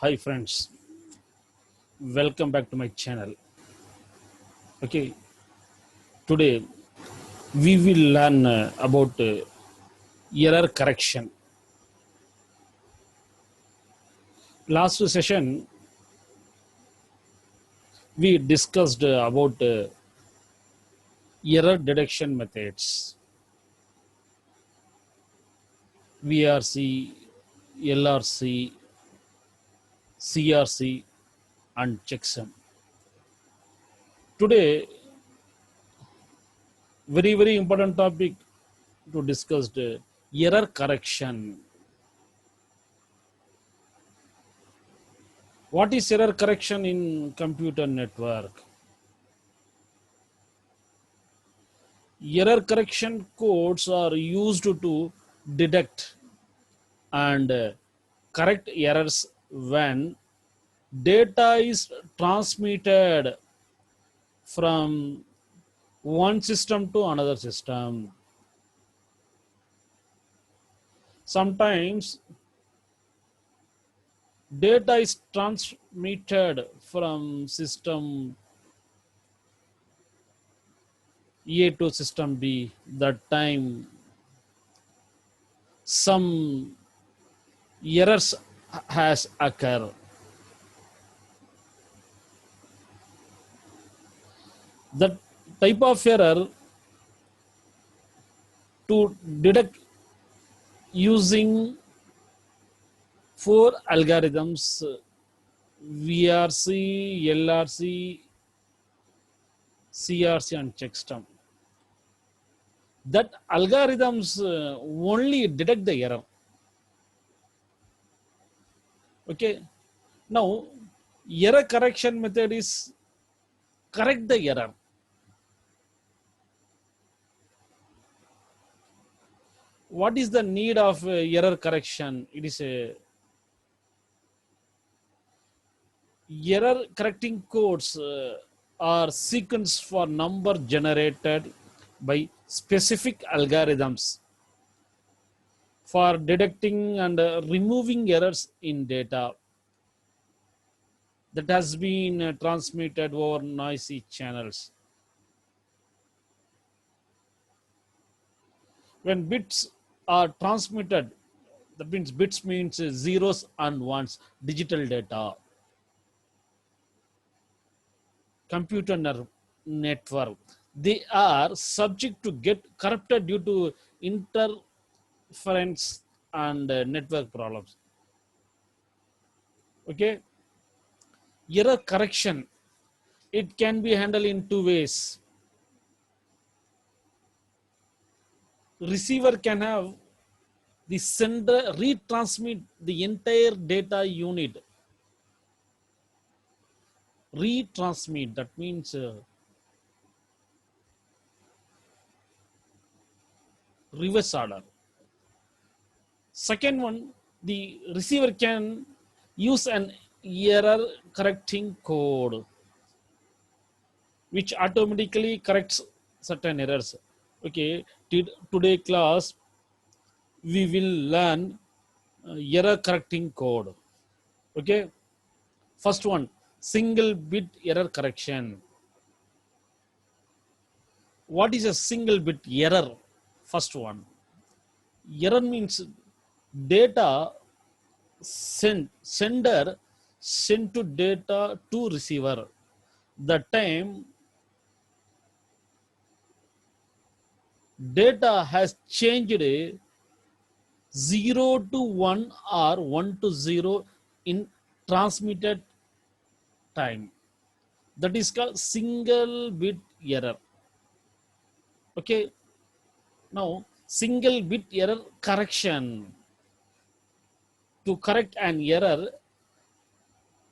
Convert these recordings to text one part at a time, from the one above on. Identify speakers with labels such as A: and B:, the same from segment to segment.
A: Hi friends, welcome back to my channel. Okay, today we will learn about error correction. Last session we discussed about error detection methods, VRC, LRC, CRC, and checksum. Today, very important topic to discuss error correction. What is error correction in computer network? Error correction codes are used to detect and correct errors when data is transmitted from one system to another system. Sometimes data is transmitted from system A to system B. That time some errors has occurred. That type of error to detect using four algorithms: VRC, LRC, CRC, and checksum. That algorithms only detect the error. Okay. Now, error correction method is correct the error. What is the need of error correction? It is a error correcting codes are sequence for number generated by specific algorithms for detecting and removing errors in data that has been transmitted over noisy channels. When bits are transmitted, that means bits means zeros and ones, digital data, computer network. They are subject to get corrupted due to interference and network problems. Okay, error correction, it can be handled in two ways. Receiver can have the sender retransmit the entire data unit. Retransmit, that means reverse order. Second one, the receiver can use an error correcting code which automatically corrects certain errors. Okay, today class we will learn error correcting code. Okay, first one, single bit error correction. What is a single bit error? First one, error means data sender sent to data to receiver. The time data has changed 0 to 1 or 1 to 0 in transmitted time. That is called single bit error. Okay. Now, single bit error correction. To correct an error,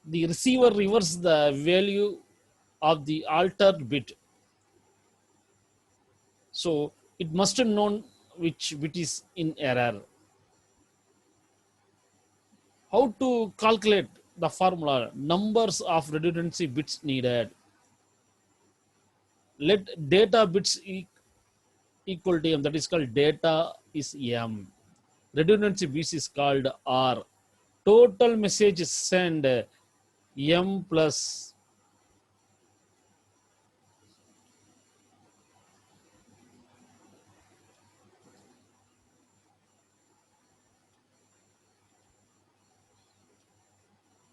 A: the receiver reverses the value of the altered bit. So it must have known which bit is in error. How to calculate the formula? Numbers of redundancy bits needed. Let data bits equal to m. That is called data is m. Redundancy bits is called r. total message send m plus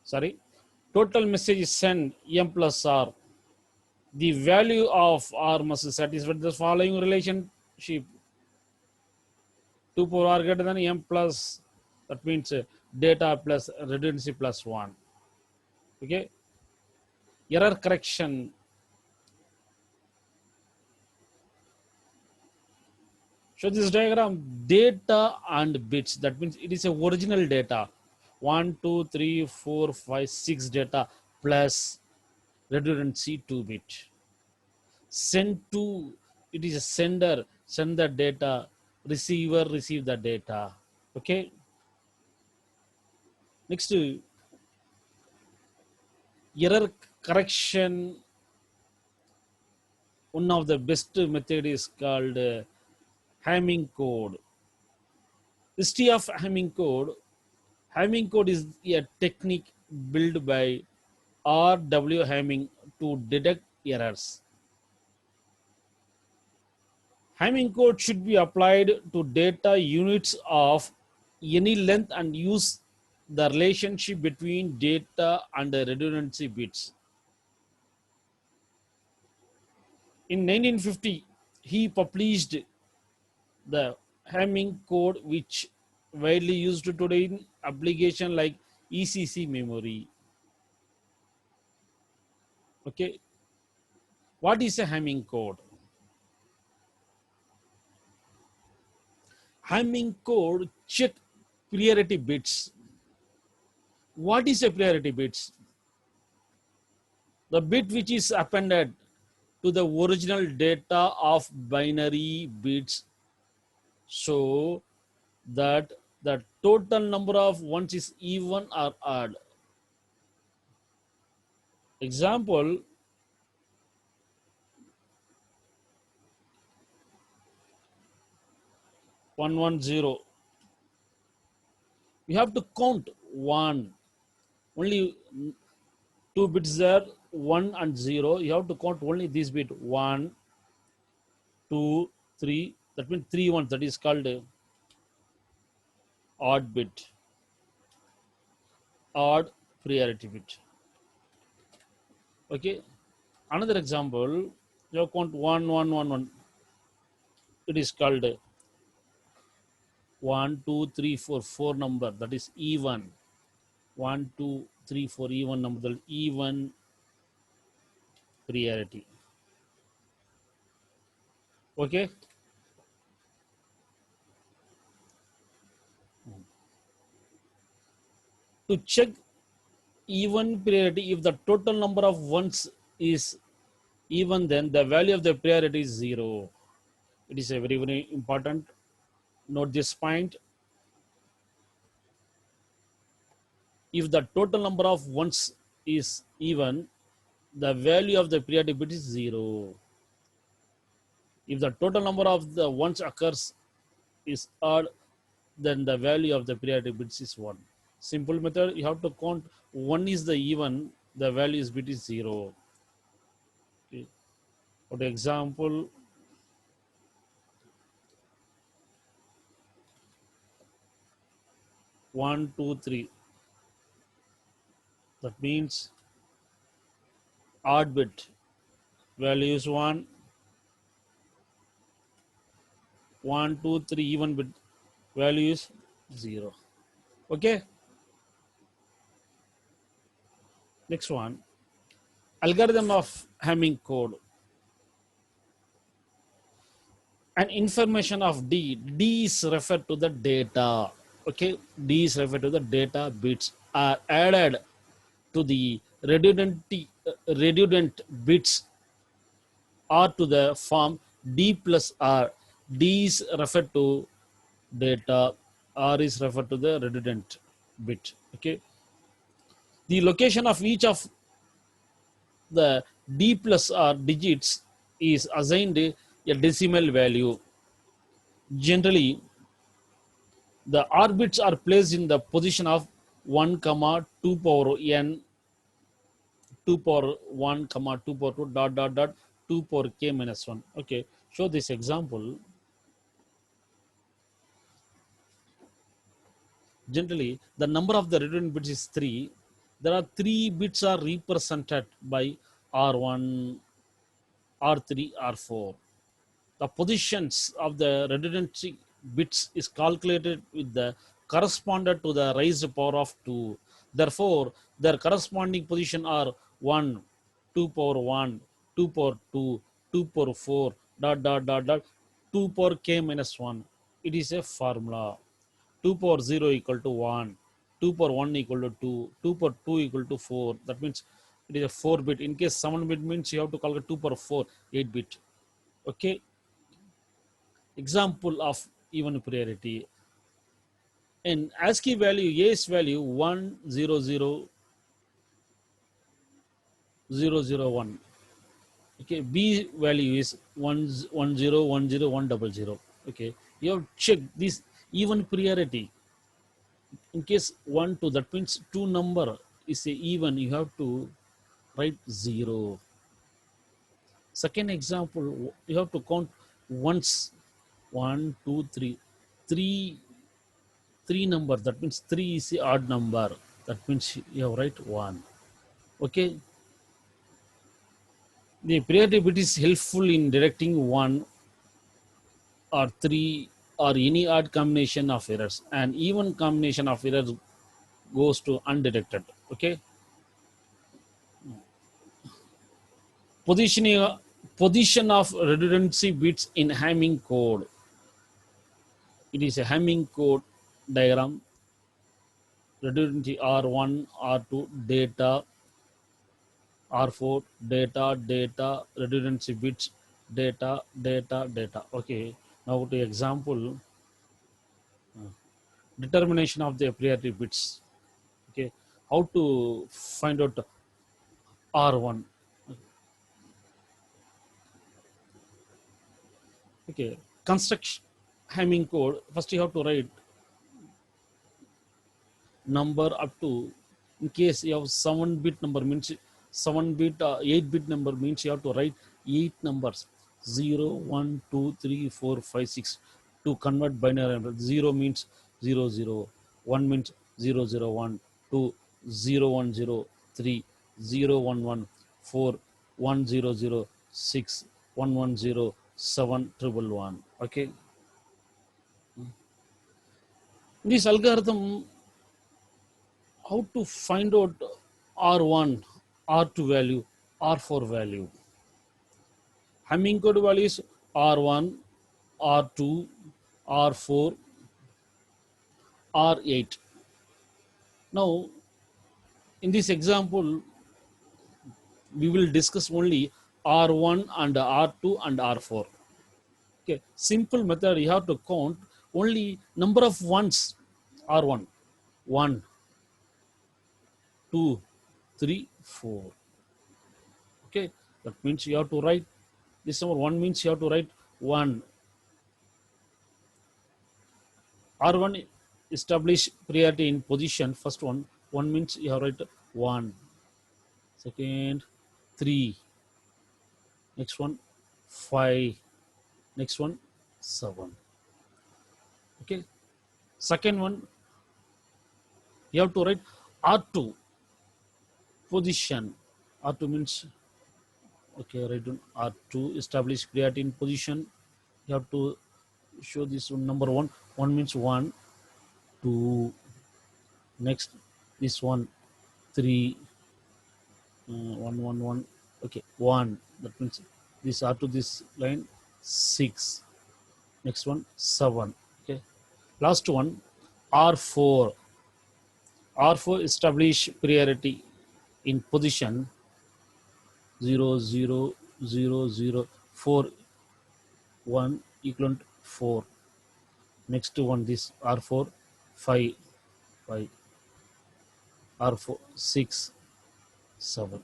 A: sorry, total message is send m plus r. The value of r must satisfy the following relationship: 2 power r greater than m plus, that means data plus redundancy plus 1. Okay, error correction. So this diagram, data and bits, that means it is a original data. 1, 2, 3, 4, 5, 6 data plus redundancy 2 bit. Send to, it is a sender, send the data, receiver, receive the data. Okay. Next, error correction. One of the best method is called Hamming code. History of Hamming code. Hamming code is a technique built by R.W. Hamming to detect errors. Hamming code should be applied to data units of any length and use the relationship between data and the redundancy bits. In 1950, he published the Hamming code, which widely used today in application like ECC memory. Okay, what is a Hamming code? Hamming code check priority bits. What is a priority bits? The bit which is appended to the original data of binary bits, so that the total number of ones is even or odd. Example, 110. We have to count one. Only two bits there, 1 and 0. You have to count only this bit, 1, 2, 3. That means 3 ones. That is called odd bit, odd priority bit. Okay. Another example, you count 1, 1, 1, 1. It is called 1, 2, 3, 4, 4 number. That is even. 1, 2, 3, 4 even number. That is even priority. Okay. To check even priority, if the total number of ones is even, then the value of the priority is 0. It is a very, very important. Note this point. If the total number of ones is even, the value of the priority bit is 0. If the total number of the ones occurs is odd, then the value of the priority bits is 1. Simple method, you have to count 1 is the even, the value is bit is 0. Okay. For example, 1, 2, 3. That means odd bit value is 1, 1, 2, 3 even bit value is 0. Okay. Next one, algorithm of Hamming code. An information of D. D is referred to the data. Okay, D is referred to the data bits are added to the redundant bits or to the form D plus R. D is referred to data, R is referred to the redundant bit. Okay, the location of each of the D plus R digits is assigned a decimal value. Generally, the R bits are placed in the position of 1 comma 2 power n 2 power 1 comma 2 power 2 dot dot dot 2 power k minus 1. Okay, show this example. Generally, the number of the redundant bits is 3. There are 3 bits are represented by R1, R3, R4. The positions of the redundancy bits is calculated with the corresponded to the raised power of 2. Therefore, their corresponding position are 1, 2 power 1, 2 power 2, 2 power 4, dot, dot, dot, dot, 2 power k minus 1. It is a formula. 2 power 0 equal to 1, 2 power 1 equal to 2, 2 power 2 equal to 4. That means it is a 4 bit. In case 7 bit means you have to calculate 2 power 4, 8 bit. Okay. Example of even priority. In ASCII value, A's value 100001. Okay, B value is 1010100. Okay, you have checked this even priority. In case 1 2, that means 2 number is a even, you have to write 0. Second example, you have to count once. 1 2 3, 3 number, that means 3 is the odd number, that means you have write 1. Okay, the priority bit is helpful in directing 1 or 3 or any odd combination of errors, and even combination of errors goes to undetected. Okay, positioning position of redundancy bits in Hamming code. It is a Hamming code diagram. Redundancy R1, R2, data, R4, data, data, redundancy bits, data, data, data. Okay, now to example, determination of the priority bits. Okay, how to find out R1. Okay, construction Hamming code. First, you have to write number up to, in case you have 7 bit number means 7 bit 8 bit number means you have to write 8 numbers, 0 1 2 3 4 5 6 to convert binary number. 0 means 0 0, 1 means 0 0 1, 2 0 1 0, 3 0 1 1, 4 1 0 0, 6 1 1 0, 7 triple 1. Okay, this algorithm, how to find out R1, R2 value, R4 value. Hamming code value is R1, R2, R4, R8. Now, in this example, we will discuss only R1 and R2 and R4. Okay, simple method, you have to count only number of ones. R1, 1, 2, 3, 4. Okay, that means you have to write this number 1 means you have to write 1. R1 establish priority in position. First one means you have write 1. Second, 3. Next one, 5. Next one, 7. Okay. Second one, you have to write R2 position. R2 means, okay, write down R2 establish priority in position. You have to show this one, number 1. 1 means 1, 2. Next, this one, 3. 1 1 1. Okay, 1. That means this R to this line, 6. Next one, 7. Okay, last one, R4. R4 establish priority in position 0 0 0 0 4 1 equivalent 4. Next one, this R4, 5 5, R4 6 7.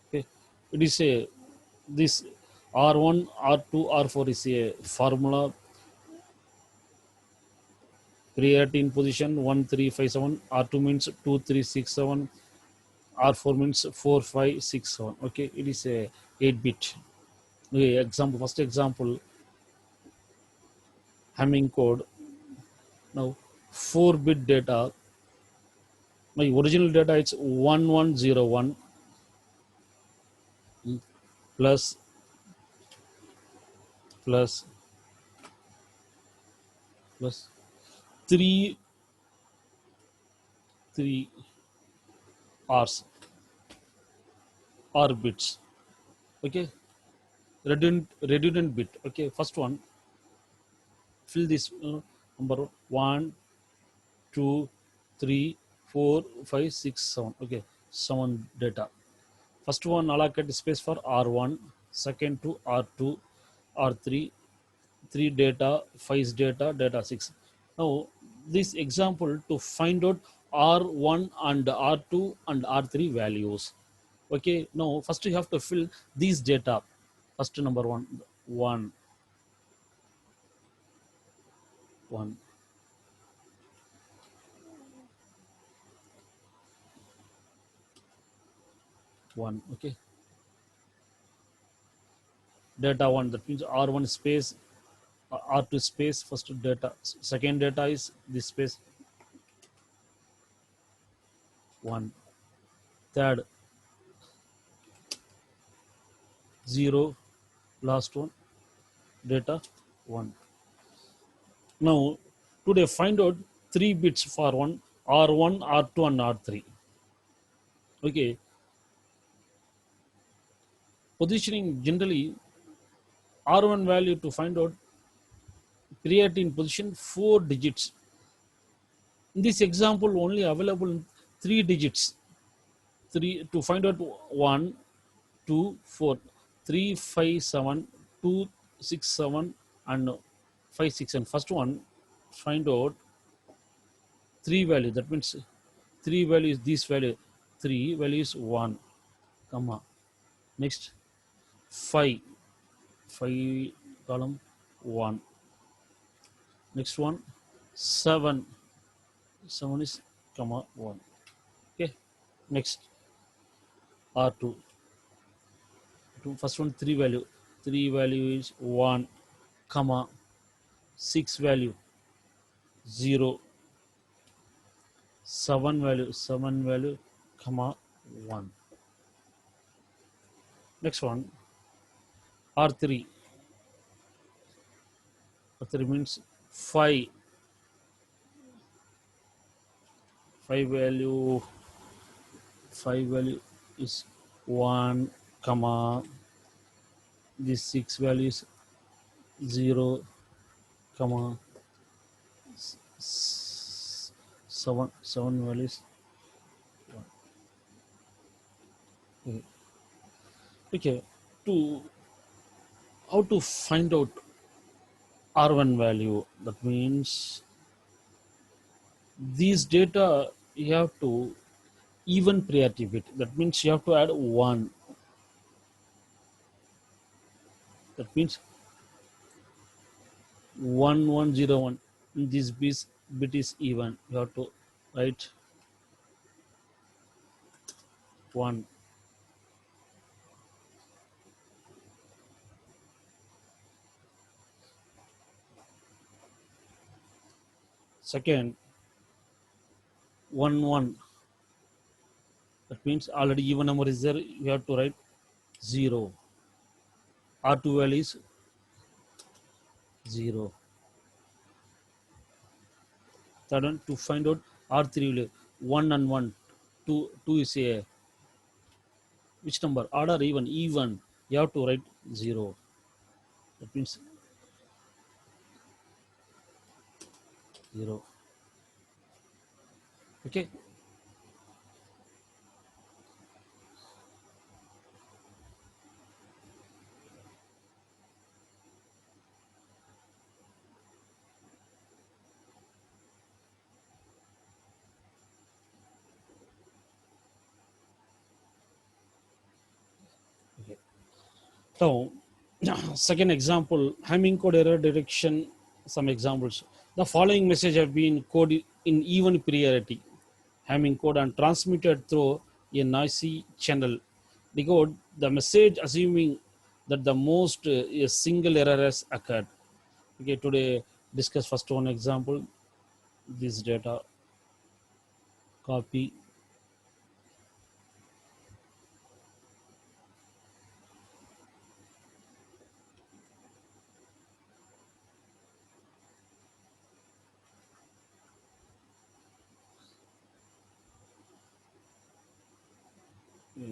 A: Okay, it is a, this R1, R2, R4 is a formula Priority in position 1357, R2 means 2367, R4 means 4567. Okay, it is a 8-bit. Okay, example, first example, Hamming code. Now 4-bit data. My original data is 1101 plus plus plus 3 3 R's R bits. Okay, redundant bit. Okay, first one, fill this number 1, 2, 3, 4, 5, 6, 7. Okay, 7 data. First one allocate space for R1, second to R2, R3, 3 data, 5 data, data 6. Now, this example to find out R1 and R2 and R3 values. Okay, now first you have to fill these data. First number one, 1, 1, 1. Okay, data 1, that means R1 space, R2 space, first data, second data is this space 1, third 0, last one data 1. Now today find out 3 bits for one, R1, R2 and R3. Okay, positioning generally R1 value to find out create in position 4 digits. In this example only available in 3 digits. 3 to find out 1, 2, 4, 3, 5, 7, 2, 6, 7 and 5, 6. And first one find out 3 value, that means 3 value is this value, 3 value is 1 comma, next 5, 5 column 1, next one 7, 7 is comma 1. Okay, next R2, first one 3 value, 3 value is 1 comma, 6 value 0, 7 value comma 1. Next one R3, R3 means 5, 5 value, 5 value is 1 comma, this 6 value is 0 comma, 7 value is 1. Okay, okay. To how to find out R1 value, that means these data you have to even priority bit, that means you have to add 1, that means 1101, this bit is even, you have to write 1. Second 1, 1, that means already even number is there, you have to write 0. R2 value is 0. Third one to find out R3 value 1 and 1, 2, 2 is a which number, odd or even, even you have to write 0, that means 0. Okay, okay. Now second example, Hamming code error detection some examples. The following message have been coded in even priority, having code and transmitted through a noisy channel. The code, the message assuming that the most a single error has occurred. Okay, today discuss first one example. This data copy.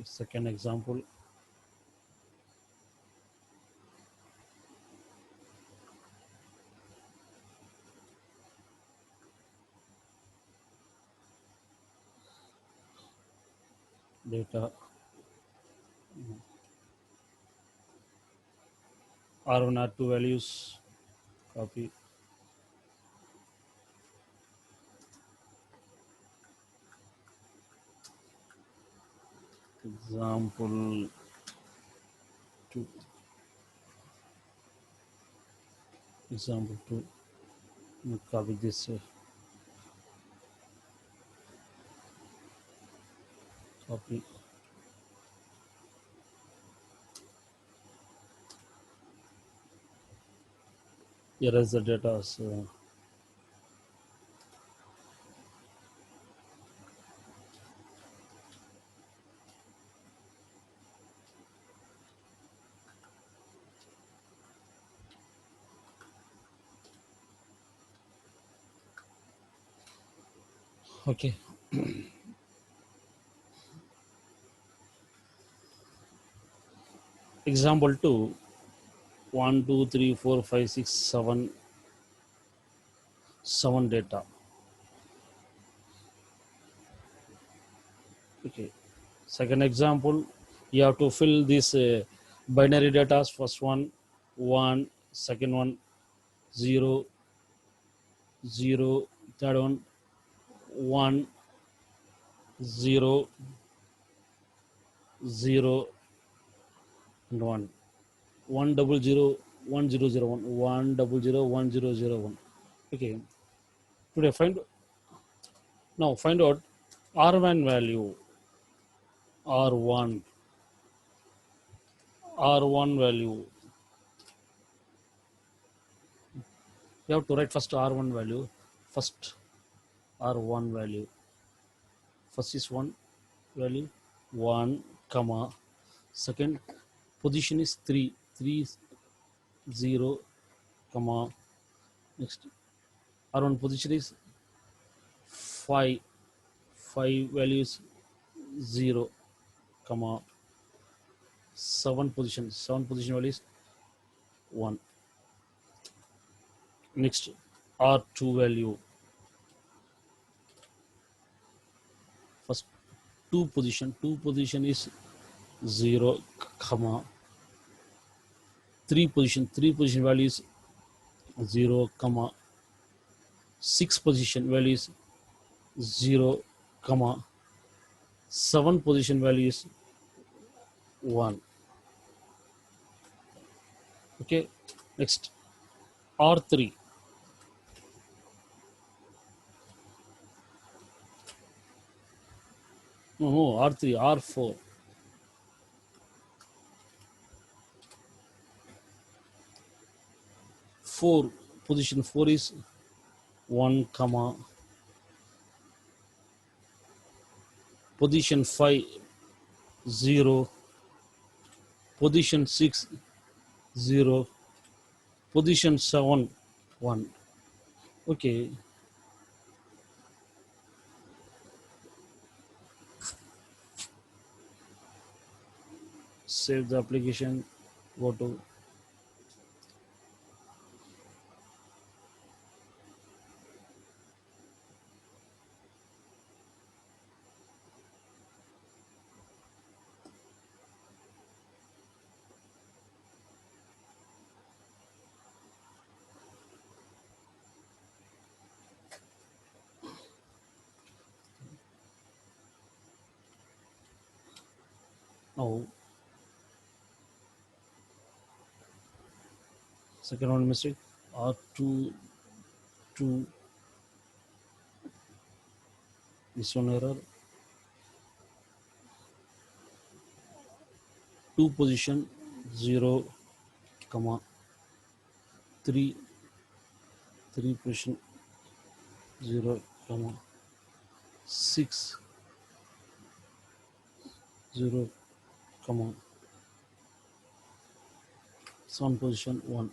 A: Second example, data R1 R2 values copy. Example 2. Example 2. Copy this. Copy. Here is the data. So, okay. Example 2. 1, 2, 3, 4, 5, 6, 7, 7 data. Okay. Second example, you have to fill this binary data. First one, 1, second one, 0, 0, third one, 1, 0, 0, and 1. 1 double 0, 1 0 0 1, 1 double 0, 1 0 0 1. Okay. Today find out R1 value, R1, R1 value. You have to write first R1 value. First R1 value. First is 1 value, 1, comma. Second position is 3, 3, 0, comma. Next R1 position is 5, 5 values 0, comma. 7 position value is 1. Next R2 value. First 2 position is 0, comma. 3 position value is 0, comma. 6 position value is 0, comma. 7 position value is 1. Okay. Next R3. No, R3, R4. 4 position 4 is 1, comma. Position 5 0. Position 6 0. Position 7 1. Okay. Save the application. Go to now. Second one mistake. R2 to this one error, 2 position 0 comma 3 3 position 0 comma 6 0 comma 7 position 1.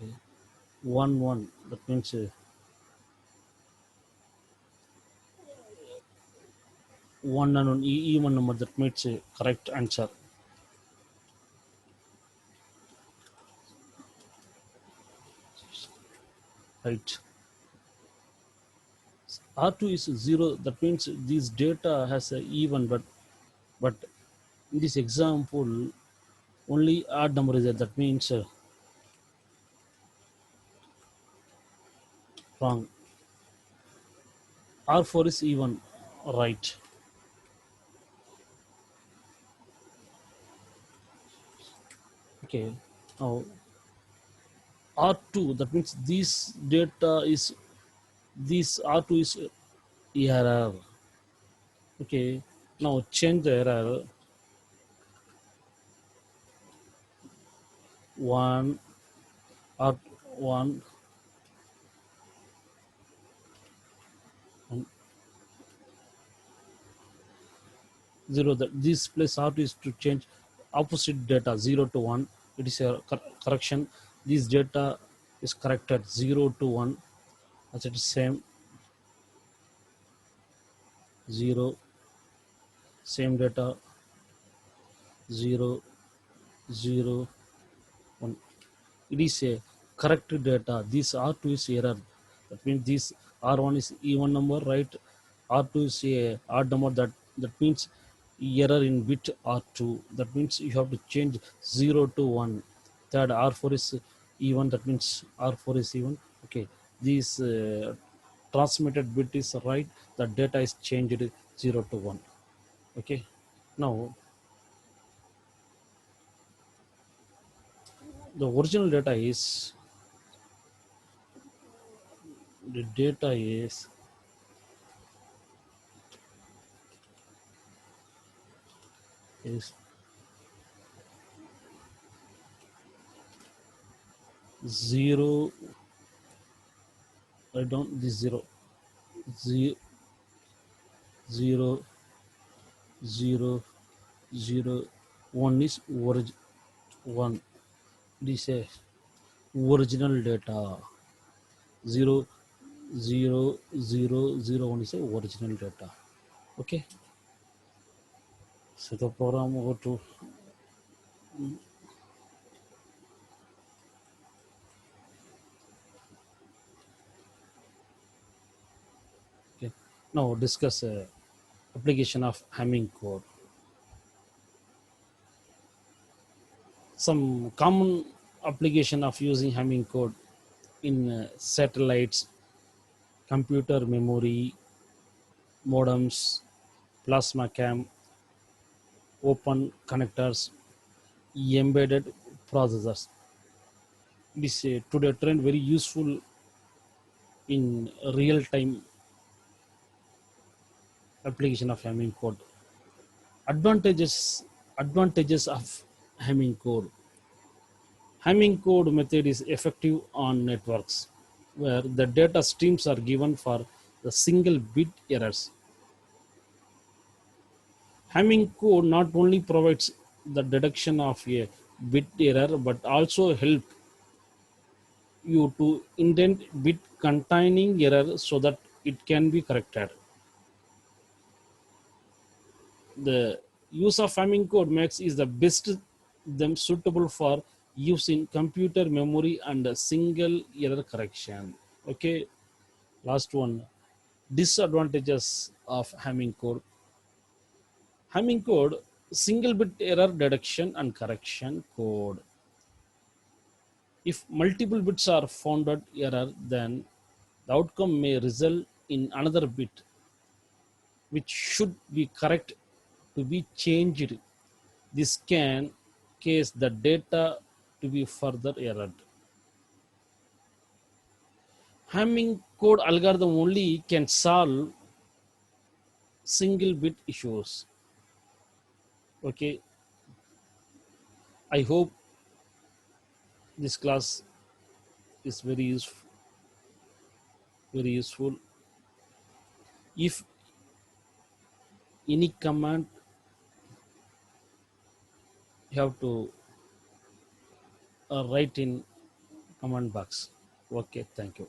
A: Okay. 1 1, that means 1 and 1 even number, that means correct answer, right. R2 is 0, that means this data has a even, but in this example only odd number is there, that means wrong. R4 is even, right. Okay, now R2, that means this data is, this R2 is error. Okay, now change the error 1 R1 and 0. That this place R2 is to change opposite data 0 to 1. It is a correction. This data is corrected 0 to 1 as it is same 0, same data 0 0 1. It is a correct data. This R2 is error. That means this R1 is even number, right? R2 is a odd number. That means error in bit R2. That means you have to change 0 to 1. Third R4 is even. That means R4 is even. Okay. This transmitted bit is right. The data is changed 0 to 1. Okay. Now the original data is, the data is 0. Write down this 0 0 0 0 0 1 is 1. This is original data. 0 0 0 0 1 is a original data. Okay, so the program go to, okay. Now discuss application of Hamming code. Some common application of using Hamming code in satellites, computer memory, modems, plasma cam, open connectors, embedded processors. This today trend very useful in real time application of Hamming code. Advantages of Hamming code. Hamming code method is effective on networks where the data streams are given for the single bit errors. Hamming code not only provides the detection of a bit error but also help you to indent bit containing error so that it can be corrected. The use of Hamming code makes is the best them suitable for use in computer memory and a single error correction. Okay, last one, disadvantages of Hamming code. Hamming code, single bit error detection and correction code. If multiple bits are found at error, then the outcome may result in another bit which should be correct to be changed. This can cause the data to be further errored. Hamming code algorithm only can solve single bit issues. Okay, I hope this class is very useful. If any command, you have to write in comment box. Okay, thank you.